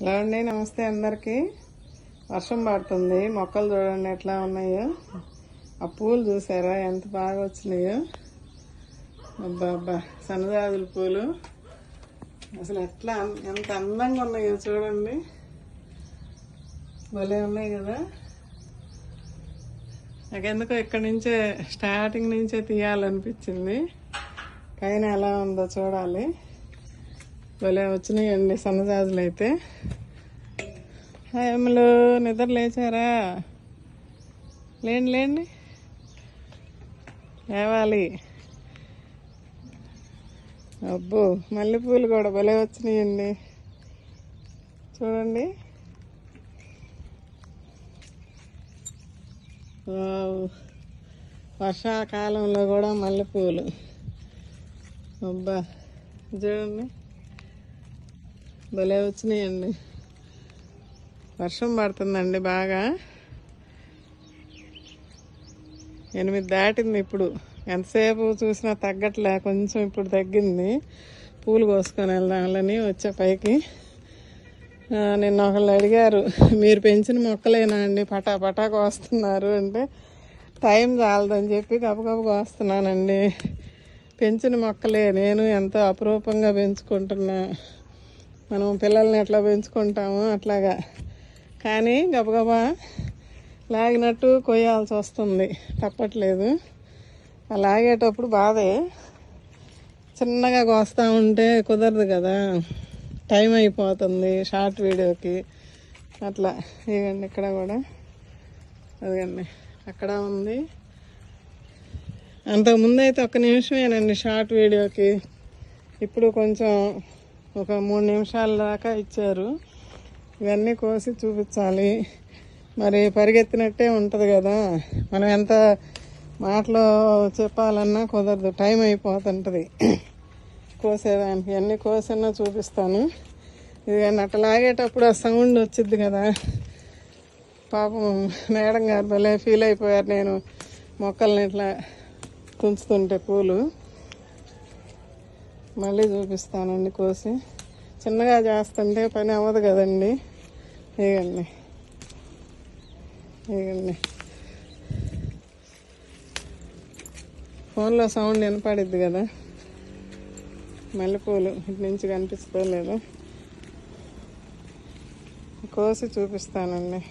Hello అండి, నమస్తే అందరికీ. వర్షం పడుతుంది, మొక్కలు చూడండి ఎట్లా ఉన్నాయో. ఆ పూలు చూసారా ఎంత బాగా వచ్చినాయో. అబ్బా అబ్బా, సన్నజాజుల పూలు అసలు ఎట్లా ఎంత అందంగా ఉన్నాయో చూడండి. భలే ఉన్నాయి కదా. నాకెందుకో ఇక్కడి నుంచే స్టార్టింగ్ నుంచే తీయాలనిపించింది. పైన ఎలా ఉందో చూడాలి. భలే వచ్చినాయండి సన్నజాజులు అయితే. ఏమలు నిద్ర లేచారా? లేండి లేండి, లేవాలి. అబ్బో, మల్లెపూలు కూడా భలే వచ్చినాయండి చూడండి. వర్షాకాలంలో కూడా మల్లెపూలు. అబ్బా చూడండి, భలే వచ్చినాయండి. వర్షం పడుతుందండి బాగా. 8 దాటింది ఇప్పుడు. ఎంతసేపు చూసినా తగ్గట్లే, కొంచెం ఇప్పుడు తగ్గింది. పూలు కోసుకొని వెళ్దామని వచ్చే పైకి. నిన్న ఒకళ్ళు అడిగారు, మీరు పెంచిన మొక్కలేనా అండి పటా పటా కోస్తున్నారు అంటే, టైం చాలదని చెప్పి గబగబ కోస్తున్నానండి. పెంచిన మొక్కలే, నేను ఎంతో అపురూపంగా పెంచుకుంటున్నా. మనం పిల్లల్ని ఎట్లా పెంచుకుంటామో అట్లాగా. కానీ గబగబా లాగినట్టు కొయ్యాల్సి వస్తుంది, తప్పట్లేదు. ఆ లాగేటప్పుడు బాధే. చిన్నగా కోస్తా ఉంటే కుదరదు కదా, టైం అయిపోతుంది షార్ట్ వీడియోకి. అట్లా ఇవ్వండి, ఇక్కడ కూడా అదిగండి అక్కడ ఉంది. అంతకుముందు అయితే 1 నిమిషమేనండి షార్ట్ వీడియోకి. ఇప్పుడు కొంచెం ఒక 3 నిమిషాల దాకా ఇచ్చారు. ఇవన్నీ కోసి చూపించాలి. మరి పరిగెత్తినట్టే ఉంటుంది కదా, మనం ఎంత మాటలో చెప్పాలన్నా కుదరదు, టైం అయిపోతుంటుంది కోసేదానికి. అన్నీ కోసినా చూపిస్తాను. ఇది అట్లా లాగేటప్పుడు ఆ సౌండ్ వచ్చింది కదా. పాపం మేడం గారు భలే ఫీల్ అయిపోయారు, నేను మొక్కల్ని ఇట్లా తుంచుతుంటే పూలు. మళ్ళీ చూపిస్తానండి కోసి. చిన్నగా చేస్తుంటే పని అవ్వదు కదండి. ఇవ్వండి ఇవ్వండి, ఫోన్లో సౌండ్ వినపడిద్ది కదా. మల్లెపూలు ఇటు నుంచి కనిపిస్తూ లేదు, కోసి చూపిస్తానండి.